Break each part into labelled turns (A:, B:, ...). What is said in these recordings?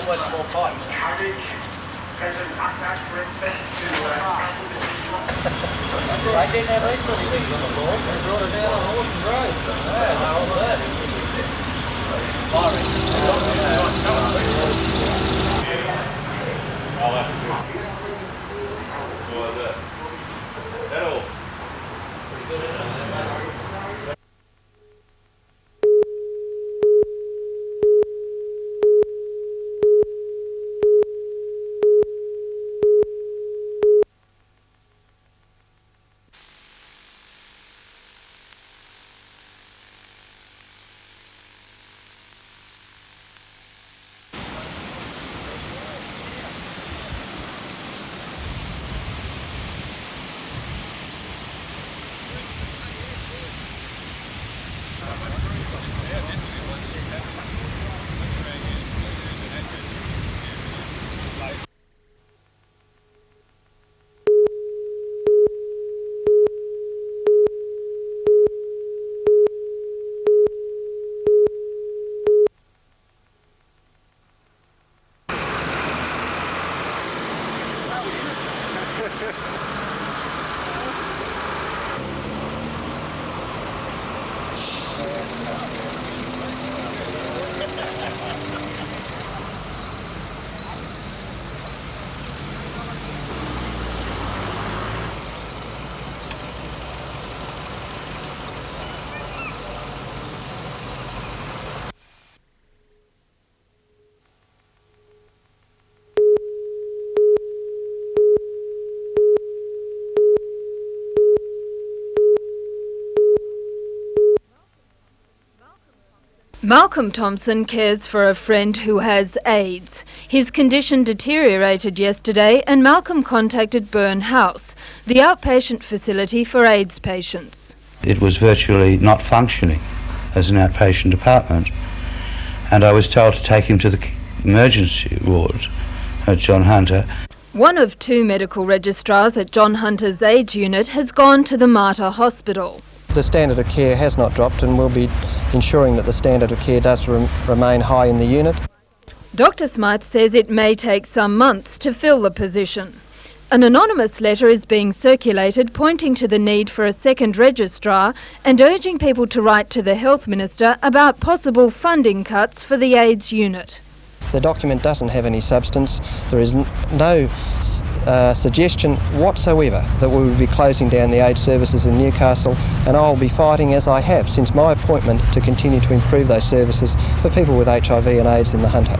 A: They didn't have these sort of things on the board. They brought it out on horse and drove. Yeah, no, all that.
B: Oh, that's good. What was that? That all? Pretty good, isn't it?
C: Malcolm Thompson cares for a friend who has AIDS. His condition deteriorated yesterday and Malcolm contacted Burn House, the outpatient facility for AIDS patients.
D: It was virtually not functioning as an outpatient department, and I was told to take him to the emergency ward at John Hunter.
C: One of two medical registrars at John Hunter's AIDS unit has gone to the Mater Hospital.
E: The standard of care has not dropped and we'll be ensuring that the standard of care does remain high in the unit.
C: Dr Smythe says it may take some months to fill the position. An anonymous letter is being circulated pointing to the need for a second registrar and urging people to write to the Health Minister about possible funding cuts for the AIDS unit.
E: The document doesn't have any substance. There is no suggestion whatsoever that we will be closing down the AIDS services in Newcastle, and I'll be fighting, as I have since my appointment, to continue to improve those services for people with HIV and AIDS in the Hunter.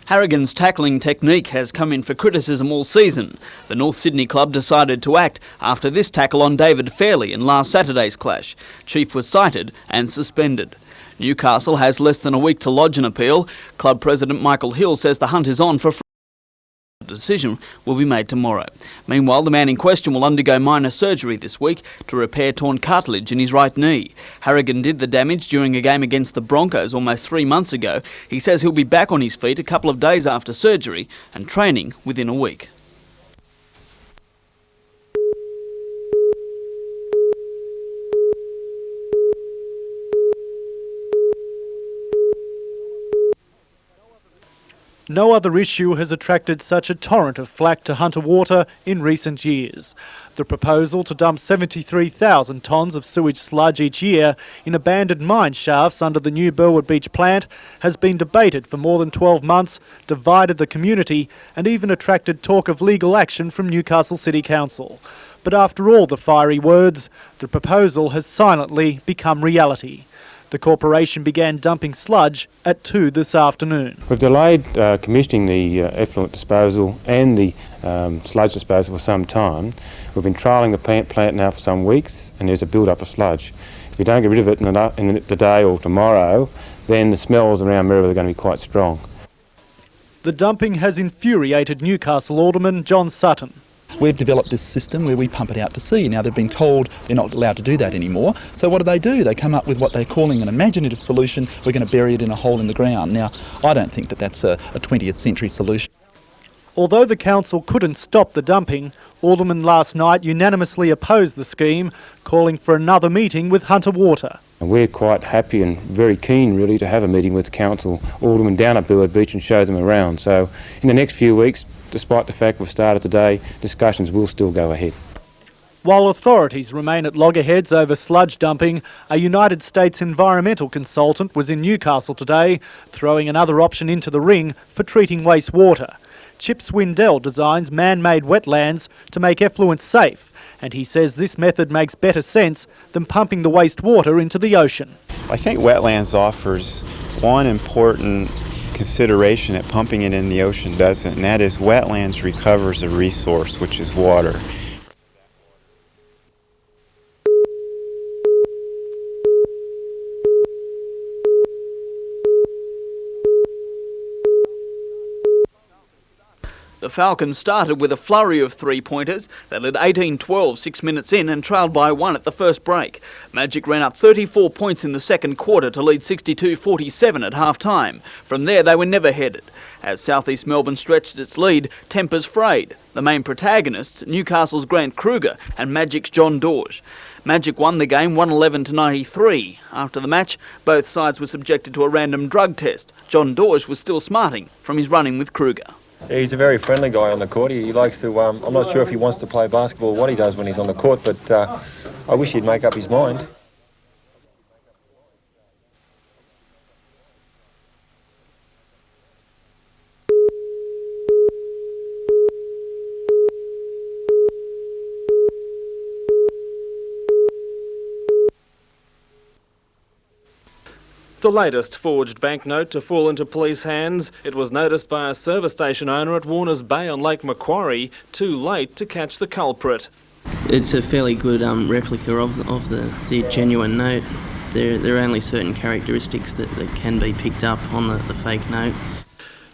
F: Harrigan's tackling technique has come in for criticism all season. The North Sydney club decided to act after this tackle on David Fairley in last Saturday's clash. Chief was cited and suspended. Newcastle has less than a week to lodge an appeal. Club President Michael Hill says the hunt is on for the decision will be made tomorrow. Meanwhile, the man in question will undergo minor surgery this week to repair torn cartilage in his right knee. Harrigan did the damage during a game against the Broncos almost 3 months ago. He says he'll be back on his feet a couple of days after surgery and training within a week.
G: No other issue has attracted such a torrent of flack to Hunter Water in recent years. The proposal to dump 73,000 tonnes of sewage sludge each year in abandoned mine shafts under the new Burwood Beach plant has been debated for more than 12 months, divided the community and even attracted talk of legal action from Newcastle City Council. But after all the fiery words, the proposal has silently become reality. The corporation began dumping sludge at 2 this afternoon.
H: We've delayed commissioning the effluent disposal and the sludge disposal for some time. We've been trialling the plant now for some weeks, and there's a build-up of sludge. If we don't get rid of it in today or tomorrow, then the smells around Merivale are going to be quite strong.
G: The dumping has infuriated Newcastle Alderman John Sutton.
I: We've developed this system where we pump it out to sea. Now they've been told they're not allowed to do that anymore. So what do? They come up with what they're calling an imaginative solution. We're going to bury it in a hole in the ground. Now, I don't think that that's a 20th century solution.
G: Although the council couldn't stop the dumping, aldermen last night unanimously opposed the scheme, calling for another meeting with Hunter Water.
H: And we're quite happy and very keen really to have a meeting with the council aldermen down at Burwood Beach and show them around. So in the next few weeks, despite the fact we've started today, discussions will still go ahead.
G: While authorities remain at loggerheads over sludge dumping, a United States environmental consultant was in Newcastle today, throwing another option into the ring for treating wastewater. Chip Swindell designs man-made wetlands to make effluent safe, and he says this method makes better sense than pumping the wastewater into the ocean.
J: I think wetlands offers one important consideration that pumping it in the ocean doesn't, and that is wetlands recovers a resource, which is water.
F: The Falcons started with a flurry of three-pointers. They led 18-12 6 minutes in and trailed by 1 at the first break. Magic ran up 34 points in the second quarter to lead 62-47 at half-time. From there, they were never headed. As South East Melbourne stretched its lead, tempers frayed. The main protagonists, Newcastle's Grant Kruger and Magic's John Dorge. Magic won the game 111-93. After the match, both sides were subjected to a random drug test. John Dorge was still smarting from his running with Kruger.
K: Yeah, he's a very friendly guy on the court. He likes to, I'm not sure if he wants to play basketball or what he does when he's on the court, but I wish he'd make up his mind.
L: The latest forged banknote to fall into police hands. It was noticed by a service station owner at Warners Bay on Lake Macquarie, too late to catch the culprit.
M: It's a fairly good replica of the genuine note. There are only certain characteristics that can be picked up on the fake note.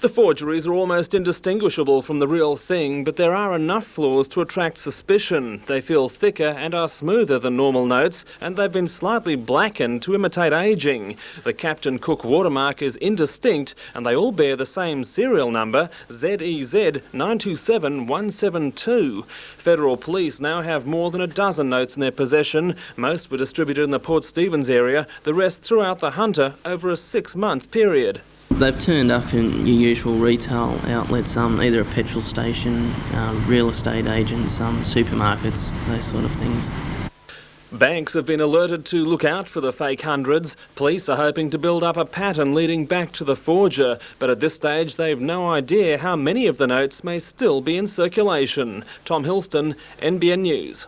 L: The forgeries are almost indistinguishable from the real thing, but there are enough flaws to attract suspicion. They feel thicker and are smoother than normal notes, and they've been slightly blackened to imitate ageing. The Captain Cook watermark is indistinct, and they all bear the same serial number, ZEZ 927172. Federal police now have more than a dozen notes in their possession. Most were distributed in the Port Stephens area, the rest throughout the Hunter over a 6-month period.
M: They've turned up in your usual retail outlets, either a petrol station, real estate agents, supermarkets, those sort of things.
L: Banks have been alerted to look out for the fake hundreds. Police are hoping to build up a pattern leading back to the forger, but at this stage they've no idea how many of the notes may still be in circulation. Tom Hilston, NBN News.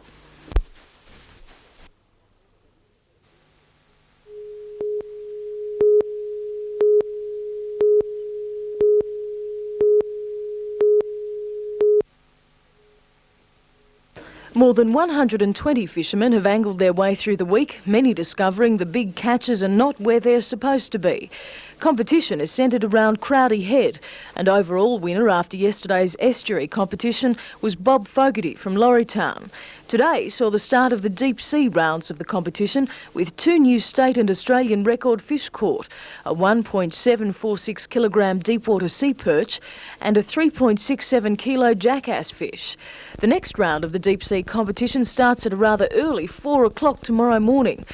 N: More than 120 fishermen have angled their way through the week, many discovering the big catches are not where they're supposed to be. Competition is centred around Crowdy Head, and overall winner after yesterday's estuary competition was Bob Fogarty from Lauritown. Today saw the start of the deep sea rounds of the competition with 2 new state and Australian record fish caught, a 1.746 kilogram deepwater sea perch and a 3.67 kilo jackass fish. The next round of the deep sea competition starts at a rather early 4 o'clock tomorrow morning.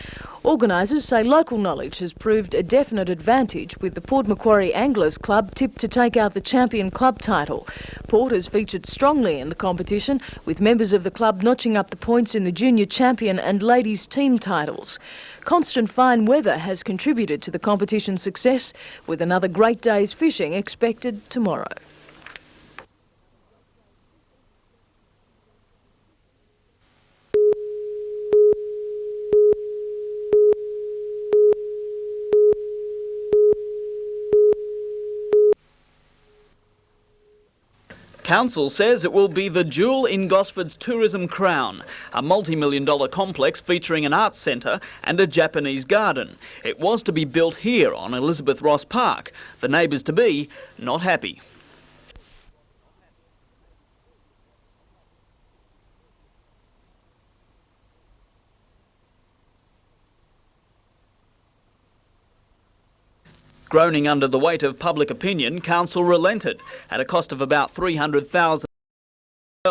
N: Organisers say local knowledge has proved a definite advantage, with the Port Macquarie Anglers Club tipped to take out the champion club title. Port has featured strongly in the competition, with members of the club notching up the points in the junior champion and ladies team titles. Constant fine weather has contributed to the competition's success, with another great day's fishing expected tomorrow.
F: Council says it will be the jewel in Gosford's tourism crown, a multi-million-dollar complex featuring an arts centre and a Japanese garden. It was to be built here on Elizabeth Ross Park. The neighbours-to-be not happy. Groaning under the weight of public opinion, council relented at a cost of about $300,000.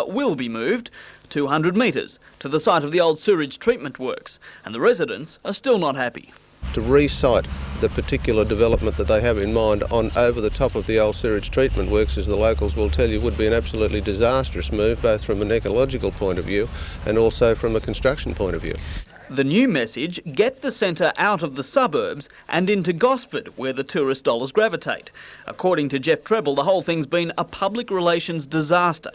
F: Will be moved 200 metres to the site of the old sewage treatment works, and the residents are still not happy.
O: To re-site the particular development that they have in mind on over the top of the old sewage treatment works, as the locals will tell you, would be an absolutely disastrous move, both from an ecological point of view and also from a construction point of view.
F: The new message: get the centre out of the suburbs and into Gosford, where the tourist dollars gravitate. According to Jeff Treble, the whole thing's been a public relations disaster.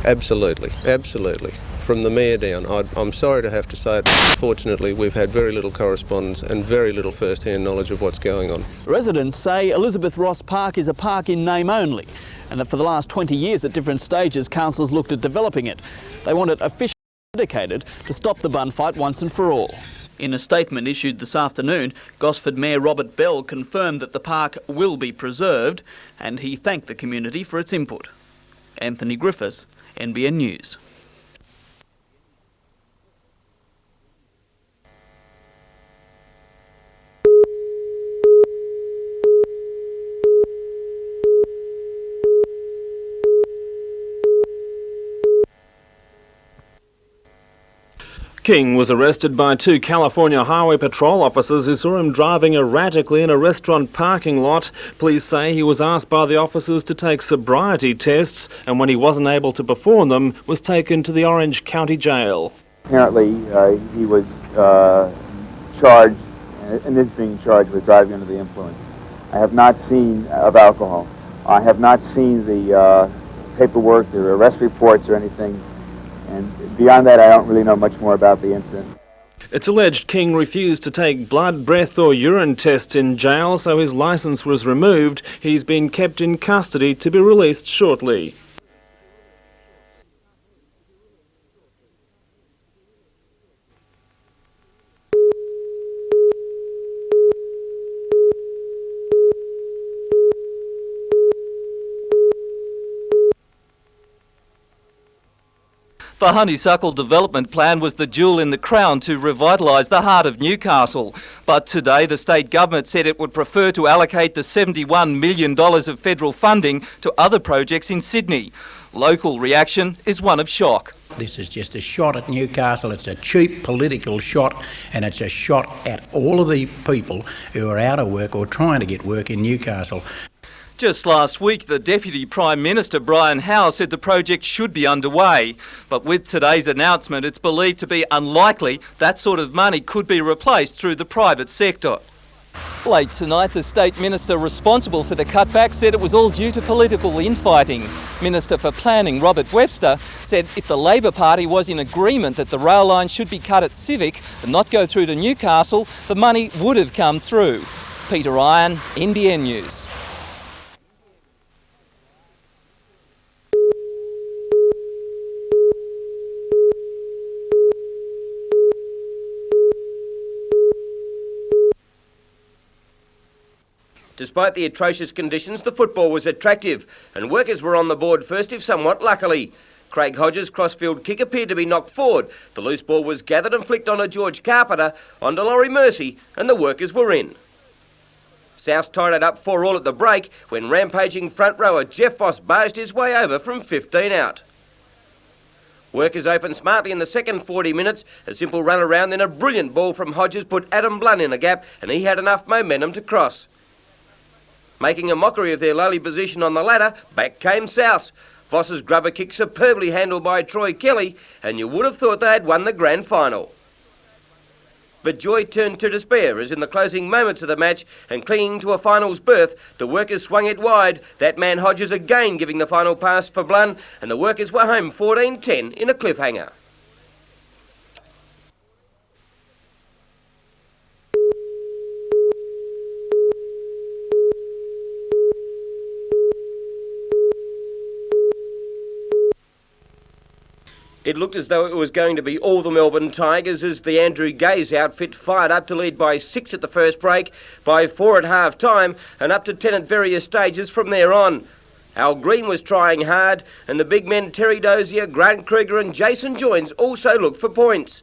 O: Absolutely, absolutely. From the mayor down, I'm sorry to have to say it, fortunately we've had very little correspondence and very little first-hand knowledge of what's going on.
F: Residents say Elizabeth Ross Park is a park in name only, and that for the last 20 years at different stages councils looked at developing it. They want it officially dedicated to stop the bun fight once and for all. In a statement issued this afternoon, Gosford Mayor Robert Bell confirmed that the park will be preserved, and he thanked the community for its input. Anthony Griffiths, NBN News.
L: King was arrested by 2 California Highway Patrol officers who saw him driving erratically in a restaurant parking lot. Police say he was asked by the officers to take sobriety tests, and when he wasn't able to perform them, was taken to the Orange County Jail.
P: Apparently, he was charged and is being charged with driving under the influence. I have not seen of alcohol. I have not seen the paperwork, the arrest reports or anything. And beyond that, I don't really know much more about the incident.
L: It's alleged King refused to take blood, breath or urine tests in jail, so his licence was removed. He's been kept in custody to be released shortly.
Q: The Honeysuckle development plan was the jewel in the crown to revitalise the heart of Newcastle. But today the state government said it would prefer to allocate the $71 million of federal funding to other projects in Sydney. Local reaction is one of shock.
R: This is just a shot at Newcastle. It's a cheap political shot, and it's a shot at all of the people who are out of work or trying to get work in Newcastle.
Q: Just last week, the Deputy Prime Minister, Brian Howe, said the project should be underway. But with today's announcement, it's believed to be unlikely that sort of money could be replaced through the private sector. Late tonight, the State Minister responsible for the cutback said it was all due to political infighting. Minister for Planning, Robert Webster, said if the Labor Party was in agreement that the rail line should be cut at Civic and not go through to Newcastle, the money would have come through. Peter Ryan, NBN News.
S: Despite the atrocious conditions, the football was attractive and workers were on the board first, if somewhat luckily. Craig Hodges' crossfield kick appeared to be knocked forward. The loose ball was gathered and flicked on a George Carpenter, onto Laurie Mercy, and the workers were in. South tied it up 4-4 at the break when rampaging front rower Jeff Voss barged his way over from 15 out. Workers opened smartly in the second 40 minutes. A simple run around, then a brilliant ball from Hodges put Adam Blunt in a gap, and he had enough momentum to cross. Making a mockery of their lowly position on the ladder, back came South. Voss's grubber kick superbly handled by Troy Kelly, and you would have thought they had won the grand final. But joy turned to despair as in the closing moments of the match and clinging to a finals berth, the workers swung it wide, that man Hodges again giving the final pass for Blunt, and the workers were home 14-10 in a cliffhanger. It looked as though it was going to be all the Melbourne Tigers as the Andrew Gaze outfit fired up to lead by 6 at the first break, by 4 at half-time and up to 10 at various stages from there on. Al Green was trying hard and the big men Terry Dozier, Grant Kruger and Jason Joins also looked for points.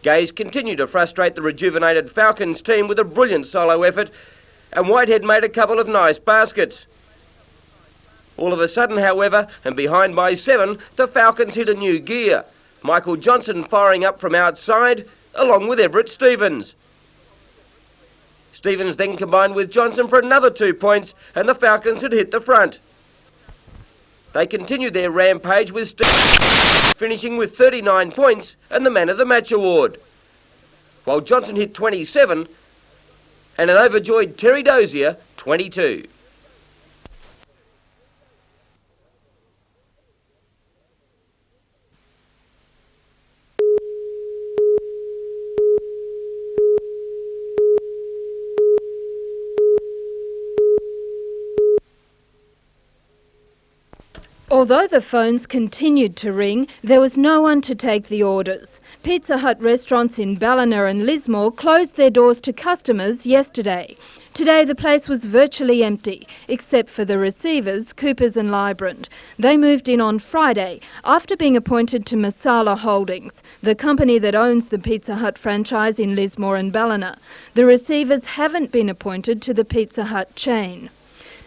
S: Gaze continued to frustrate the rejuvenated Falcons team with a brilliant solo effort, and Whitehead made a couple of nice baskets. All of a sudden, however, and behind by 7, the Falcons hit a new gear. Michael Johnson firing up from outside, along with Everett Stevens. Stevens then combined with Johnson for another 2 points, and the Falcons had hit the front. They continued their rampage with Stevens finishing with 39 points and the Man of the Match award, while Johnson hit 27 and an overjoyed Terry Dozier 22.
C: Although the phones continued to ring, there was no one to take the orders. Pizza Hut restaurants in Ballina and Lismore closed their doors to customers yesterday. Today the place was virtually empty, except for the receivers, Coopers and Librand. They moved in on Friday after being appointed to Masala Holdings, the company that owns the Pizza Hut franchise in Lismore and Ballina. The receivers haven't been appointed to the Pizza Hut chain.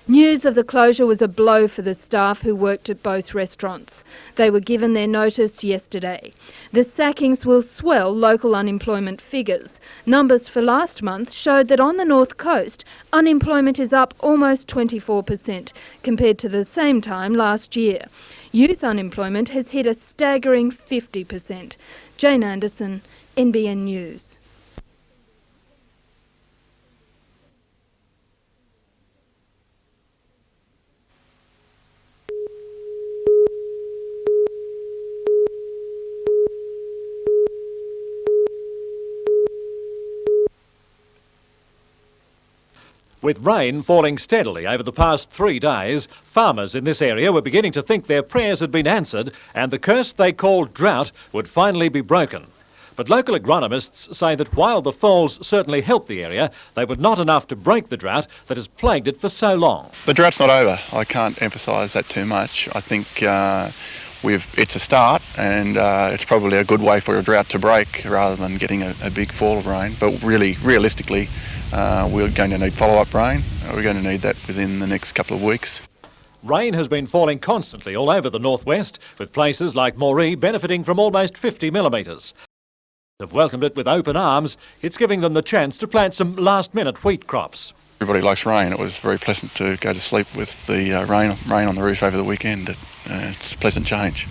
C: News of the closure was a blow for the staff who worked at both restaurants. They were given their notice yesterday. The sackings will swell local unemployment figures. Numbers for last month showed that on the North Coast, unemployment is up almost 24% compared to the same time last year. Youth unemployment has hit a staggering 50%. Jane Anderson, NBN News.
T: With rain falling steadily over the past 3 days, farmers in this area were beginning to think their prayers had been answered and the curse they called drought would finally be broken. But local agronomists say that while the falls certainly helped the area, they were not enough to break the drought that has plagued it for so long.
U: The drought's not over. I can't emphasise that too much. I think it's a start, and it's probably a good way for a drought to break rather than getting a big fall of rain. But really, realistically, we're going to need follow-up rain. We're going to need that within the next couple of weeks.
T: Rain has been falling constantly all over the northwest, with places like Moree benefiting from almost 50 millimetres. Have welcomed it with open arms. It's giving them the chance to plant some last-minute wheat crops.
U: Everybody likes rain. It was very pleasant to go to sleep with the rain on the roof over the weekend. It's a pleasant change.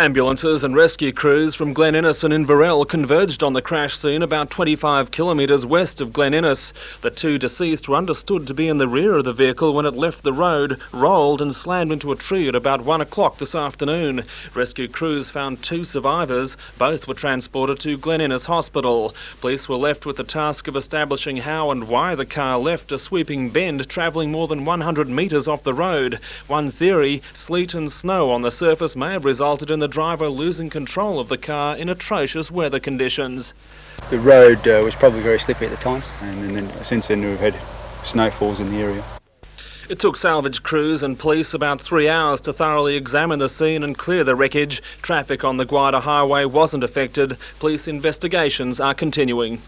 L: Ambulances and rescue crews from Glen Innes and Inverell converged on the crash scene about 25 kilometres west of Glen Innes. The 2 deceased were understood to be in the rear of the vehicle when it left the road, rolled and slammed into a tree at about 1 o'clock this afternoon. Rescue crews found 2 survivors. Both were transported to Glen Innes Hospital. Police were left with the task of establishing how and why the car left a sweeping bend travelling more than 100 metres off the road. One theory, sleet and snow on the surface may have resulted in the driver losing control of the car in atrocious weather conditions.
V: The road was probably very slippy at the time, and then since then we've had snowfalls in the area.
L: It took salvage crews and police about 3 hours to thoroughly examine the scene and clear the wreckage. Traffic on the Guarda Highway wasn't affected. Police investigations are continuing.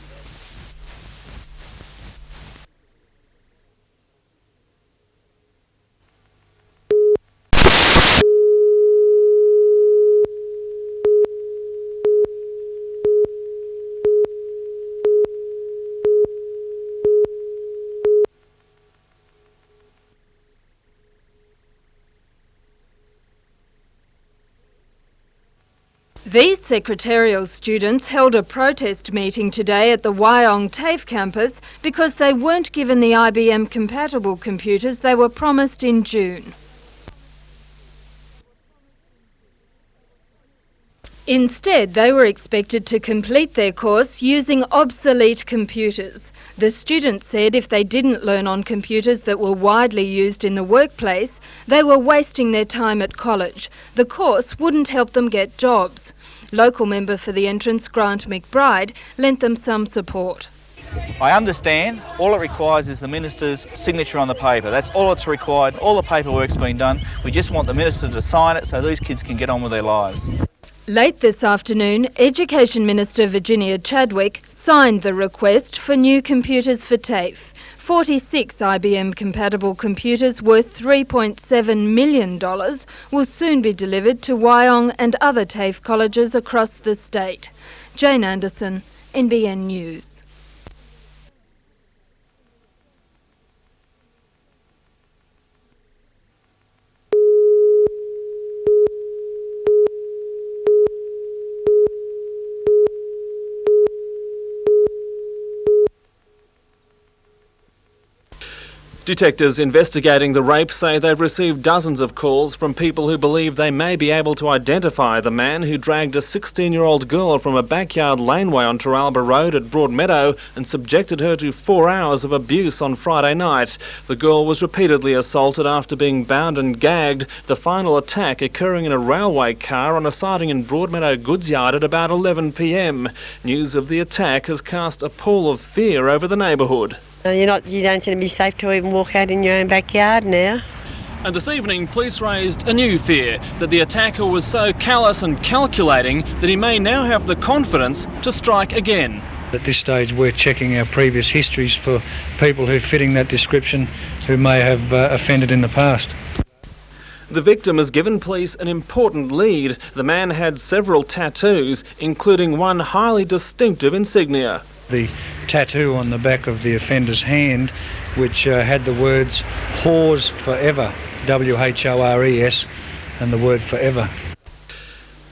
C: These secretarial students held a protest meeting today at the Wyong TAFE campus because they weren't given the IBM-compatible computers they were promised in June. Instead, they were expected to complete their course using obsolete computers. The students said if they didn't learn on computers that were widely used in the workplace, they were wasting their time at college. The course wouldn't help them get jobs. Local member for the entrance, Grant McBride, lent them some support.
A: I understand all it requires is the Minister's signature on the paper. That's all it's required. All the paperwork's been done. We just want the Minister to sign it so these kids can get on with their lives.
C: Late this afternoon, Education Minister Virginia Chadwick signed the request for new computers for TAFE. 46 IBM-compatible computers worth $3.7 million will soon be delivered to Wyong and other TAFE colleges across the state. Jane Anderson, NBN News.
L: Detectives investigating the rape say they've received dozens of calls from people who believe they may be able to identify the man who dragged a 16-year-old girl from a backyard laneway on Teralba Road at Broadmeadow and subjected her to 4 hours of abuse on Friday night. The girl was repeatedly assaulted after being bound and gagged, the final attack occurring in a railway car on a sighting in Broadmeadow Goods Yard at about 11 p.m. News of the attack has cast a pall of fear over the neighbourhood.
B: You don't seem to be safe to even walk out in your own backyard now.
L: And this evening, police raised a new fear that the attacker was so callous and calculating that he may now have the confidence to strike again.
W: At this stage, we're checking our previous histories for people who are fitting that description who may have offended in the past.
L: The victim has given police an important lead. The man had several tattoos, including one highly distinctive insignia.
W: The tattoo on the back of the offender's hand, which had the words "Whores Forever," W-H-O-R-E-S, and the word forever.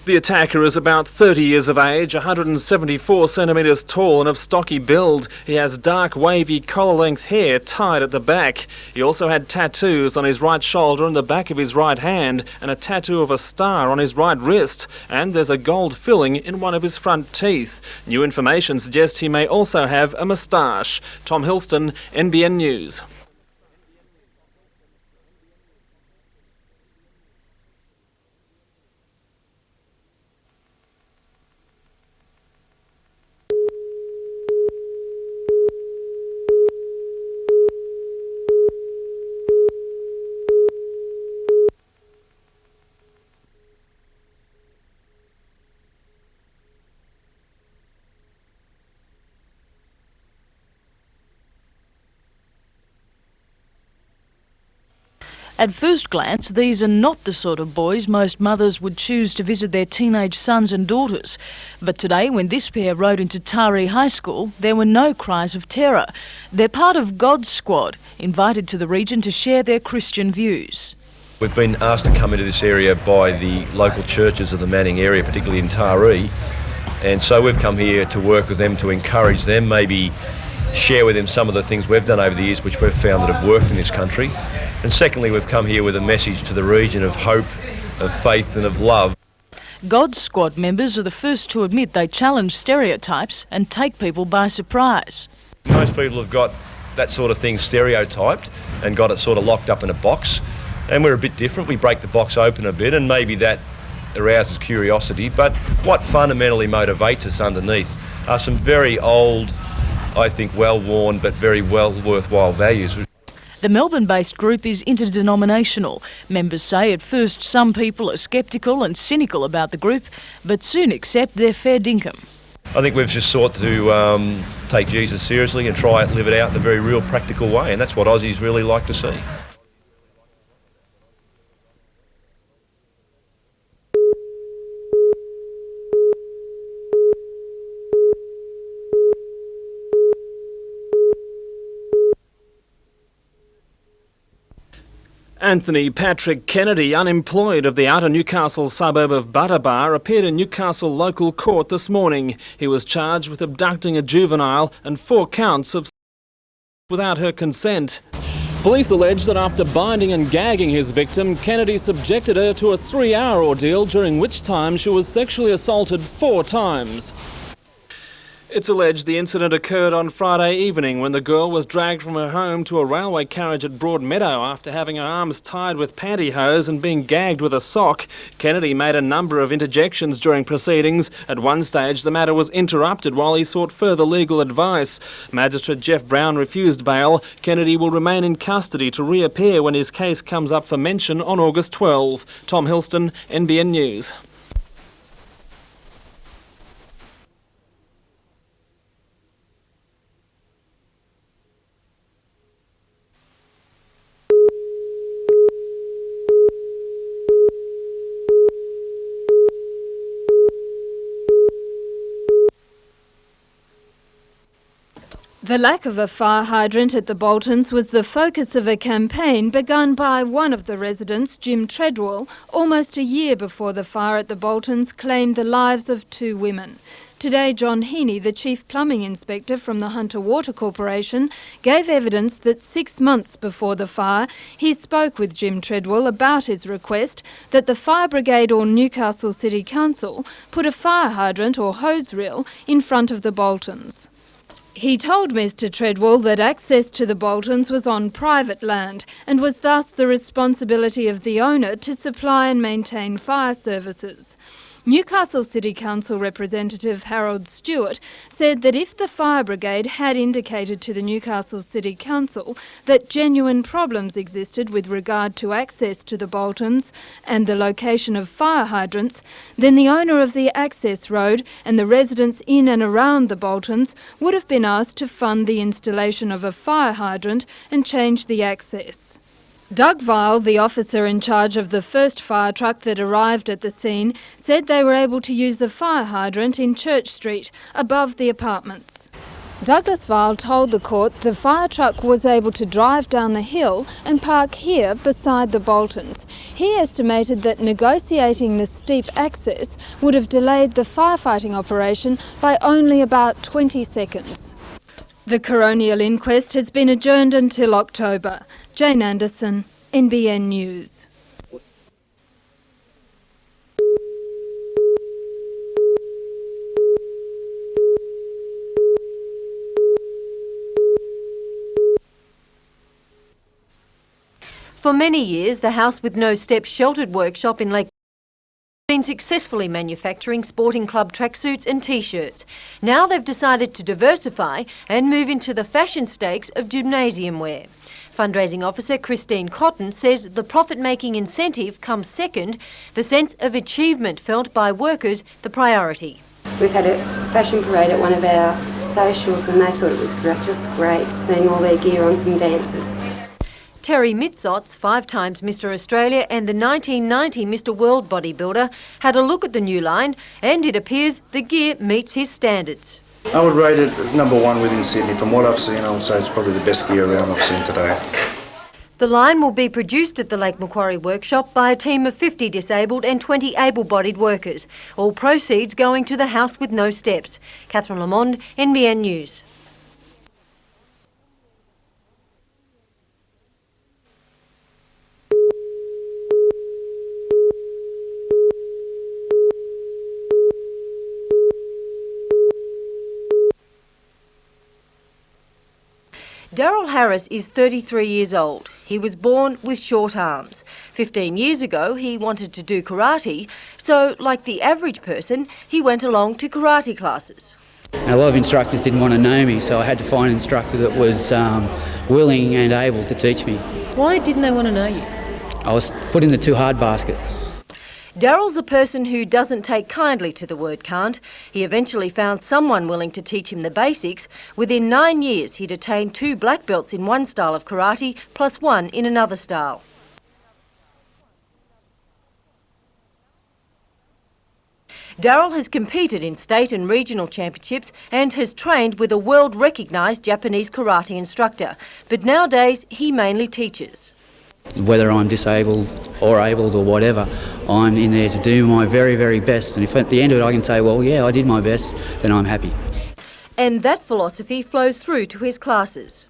L: The attacker is about 30 years of age, 174 centimetres tall and of stocky build. He has dark wavy collar-length hair tied at the back. He also had tattoos on his right shoulder and the back of his right hand and a tattoo of a star on his right wrist. And there's a gold filling in one of his front teeth. New information suggests he may also have a moustache. Tom Hilston, NBN News.
N: At first glance, these are not the sort of boys most mothers would choose to visit their teenage sons and daughters. But today, when this pair rode into Taree High School, there were no cries of terror. They're part of God's Squad, invited to the region to share their Christian views.
X: We've been asked to come into this area by the local churches of the Manning area, particularly in Taree, and so we've come here to work with them, to encourage them, maybe share with them some of the things we've done over the years which we've found that have worked in this country. And secondly, we've come here with a message to the region of hope, of faith and of love.
N: God's Squad members are the first to admit they challenge stereotypes and take people by surprise.
X: Most people have got that sort of thing stereotyped and got it sort of locked up in a box, and we're a bit different. We break the box open a bit, and maybe that arouses curiosity, but what fundamentally motivates us underneath are some very old, I think well-worn but very well worthwhile values.
N: The Melbourne-based group is interdenominational. Members say at first some people are sceptical and cynical about the group, but soon accept their fair dinkum.
X: I think we've just sought to take Jesus seriously and try and live it out in a very real, practical way, and that's what Aussies really like to see.
L: Anthony Patrick Kennedy, unemployed of the outer Newcastle suburb of Butterbar, appeared in Newcastle local court this morning. He was charged with abducting a juvenile and 4 counts of without her consent. Police allege that after binding and gagging his victim, Kennedy subjected her to a 3-hour ordeal during which time she was sexually assaulted 4 times. It's alleged the incident occurred on Friday evening when the girl was dragged from her home to a railway carriage at Broadmeadow after having her arms tied with pantyhose and being gagged with a sock. Kennedy made a number of interjections during proceedings. At one stage, the matter was interrupted while he sought further legal advice. Magistrate Jeff Brown refused bail. Kennedy will remain in custody to reappear when his case comes up for mention on August 12. Tom Hilston, NBN News.
C: The lack of a fire hydrant at the Boltons was the focus of a campaign begun by one of the residents, Jim Treadwell, almost a year before the fire at the Boltons claimed the lives of 2 women. Today, John Heaney, the Chief Plumbing Inspector from the Hunter Water Corporation, gave evidence that 6 months before the fire, he spoke with Jim Treadwell about his request that the Fire Brigade or Newcastle City Council put a fire hydrant or hose reel in front of the Boltons. He told Mr Treadwell that access to the Boltons was on private land and was thus the responsibility of the owner to supply and maintain fire services. Newcastle City Council representative Harold Stewart said that if the Fire Brigade had indicated to the Newcastle City Council that genuine problems existed with regard to access to the Boltons and the location of fire hydrants, then the owner of the access road and the residents in and around the Boltons would have been asked to fund the installation of a fire hydrant and change the access. Doug Vile, the officer in charge of the first fire truck that arrived at the scene, said they were able to use the fire hydrant in Church Street, above the apartments. Douglas Vile told the court the fire truck was able to drive down the hill and park here beside the Boltons. He estimated that negotiating the steep access would have delayed the firefighting operation by only about 20 seconds. The coronial inquest has been adjourned until October. Jane Anderson, NBN News.
D: For many years, the House with No Steps sheltered workshop in Lake been successfully manufacturing sporting club tracksuits and T-shirts. Now they've decided to diversify and move into the fashion stakes of gymnasium wear. Fundraising officer Christine Cotton says the profit-making incentive comes second, the sense of achievement felt by workers the priority.
E: We've had a fashion parade at one of our socials and they thought it was just great seeing all their gear on some dancers.
D: Terry Mitsotz, 5 times Mr Australia and the 1990 Mr World bodybuilder, had a look at the new line and it appears the gear meets his standards.
H: I would rate it #1 within Sydney. From what I've seen, I would say it's probably the best gear around I've seen today.
D: The line will be produced at the Lake Macquarie workshop by a team of 50 disabled and 20 able-bodied workers. All proceeds going to the House with No Steps. Catherine Lamond, NBN News. Daryl Harris is 33 years old. He was born with short arms. 15 years ago, he wanted to do karate, so like the average person, he went along to karate classes.
I: A lot of instructors didn't want to know me, so I had to find an instructor that was willing and able to teach me.
D: Why didn't they want to know you?
I: I was put in the too hard basket.
D: Daryl's a person who doesn't take kindly to the word can't. He eventually found someone willing to teach him the basics. Within 9 years, he'd attained 2 black belts in one style of karate, plus 1 in another style. Daryl has competed in state and regional championships and has trained with a world-recognised Japanese karate instructor. But nowadays, he mainly teaches.
I: Whether I'm disabled or abled or whatever, I'm in there to do my very, very best. And if at the end of it I can say, well, yeah, I did my best, then I'm happy.
D: And that philosophy flows through to his classes.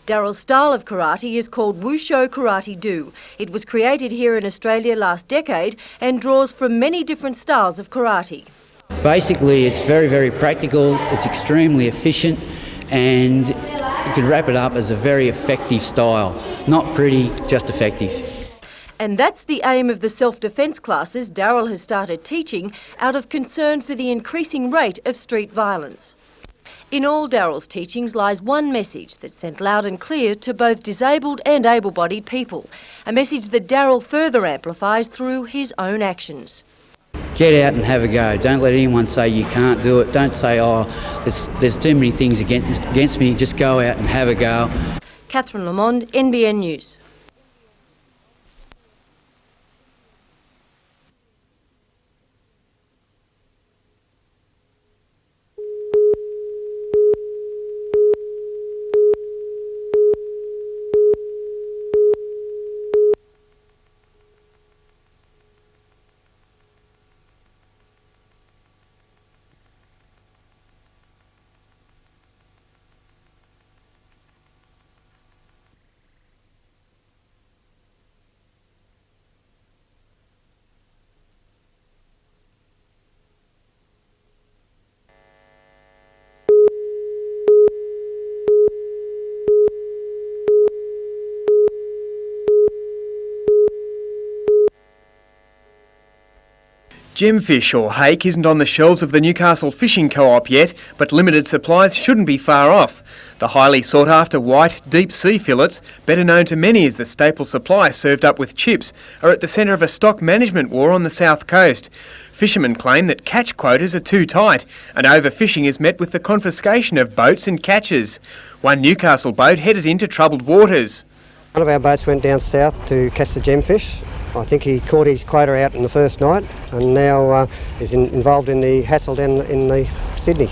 D: Daryl's style of karate is called Wushu Karate Do. It was created here in Australia last decade and draws from many different styles of karate.
I: Basically, it's very, very practical, it's extremely efficient, and you could wrap it up as a very effective style. Not pretty, just effective.
D: And that's the aim of the self-defence classes Daryl has started teaching out of concern for the increasing rate of street violence. In all Daryl's teachings lies one message that's sent loud and clear to both disabled and able-bodied people, a message that Daryl further amplifies through his own actions.
I: Get out and have a go. Don't let anyone say you can't do it. Don't say, oh, there's too many things against me. Just go out and have a go.
D: Catherine Lamond, NBN News.
G: Gemfish or hake isn't on the shelves of the Newcastle Fishing Co-op yet, but limited supplies shouldn't be far off. The highly sought-after white, deep sea fillets, better known to many as the staple supply served up with chips, are at the centre of a stock management war on the south coast. Fishermen claim that catch quotas are too tight, and overfishing is met with the confiscation of boats and catches. One Newcastle boat headed into troubled waters.
J: One of our boats went down south to catch the gemfish. I think he caught his quota out in the first night and now is involved in the hassle down in the Sydney.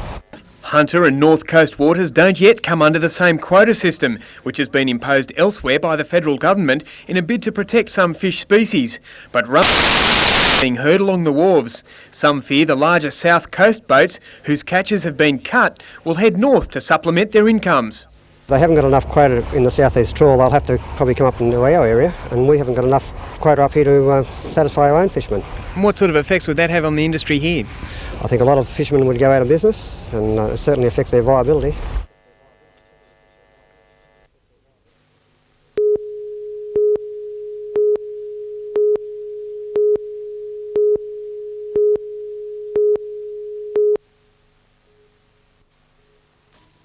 G: Hunter and North Coast waters don't yet come under the same quota system, which has been imposed elsewhere by the federal government in a bid to protect some fish species. But being heard along the wharves. Some fear the larger South Coast boats, whose catches have been cut, will head north to supplement their incomes.
J: They haven't got enough quota in the southeast trawl. They'll have to probably come up into our area, and we haven't got enough quota up here to satisfy our own fishermen.
G: And what sort of effects would that have on the industry here?
J: I think a lot of fishermen would go out of business, and it certainly affects their viability.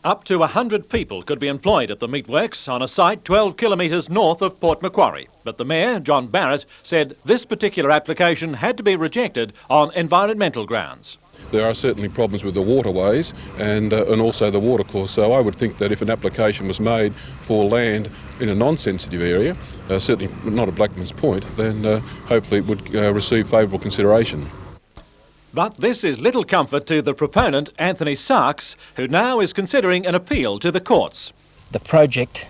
T: Up to 100 people could be employed at the meatworks on a site 12 kilometres north of Port Macquarie. But the Mayor, John Barrett, said this particular application had to be rejected on environmental grounds.
K: There are certainly problems with the waterways and also the watercourse, so I would think that if an application was made for land in a non-sensitive area, certainly not at Blackman's Point, then hopefully it would receive favourable consideration.
T: But this is little comfort to the proponent, Anthony Sarks, who now is considering an appeal to the courts.
M: The project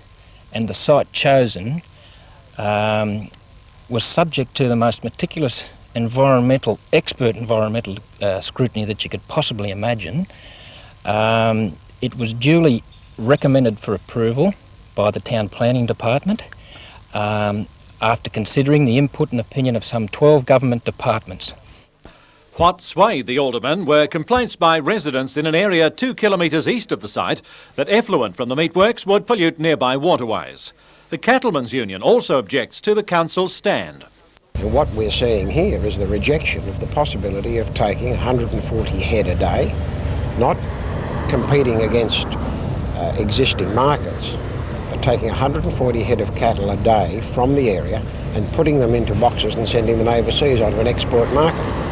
M: and the site chosen was subject to the most meticulous expert environmental scrutiny that you could possibly imagine. It was duly recommended for approval by the Town Planning Department after considering the input and opinion of some 12 government departments.
T: What swayed the alderman were complaints by residents in an area 2 kilometres east of the site that effluent from the meatworks would pollute nearby waterways. The Cattlemen's Union also objects to the council's stand.
Y: What we're seeing here is the rejection of the possibility of taking 140 head a day, not competing against existing markets, but taking 140 head of cattle a day from the area and putting them into boxes and sending them overseas onto an export market.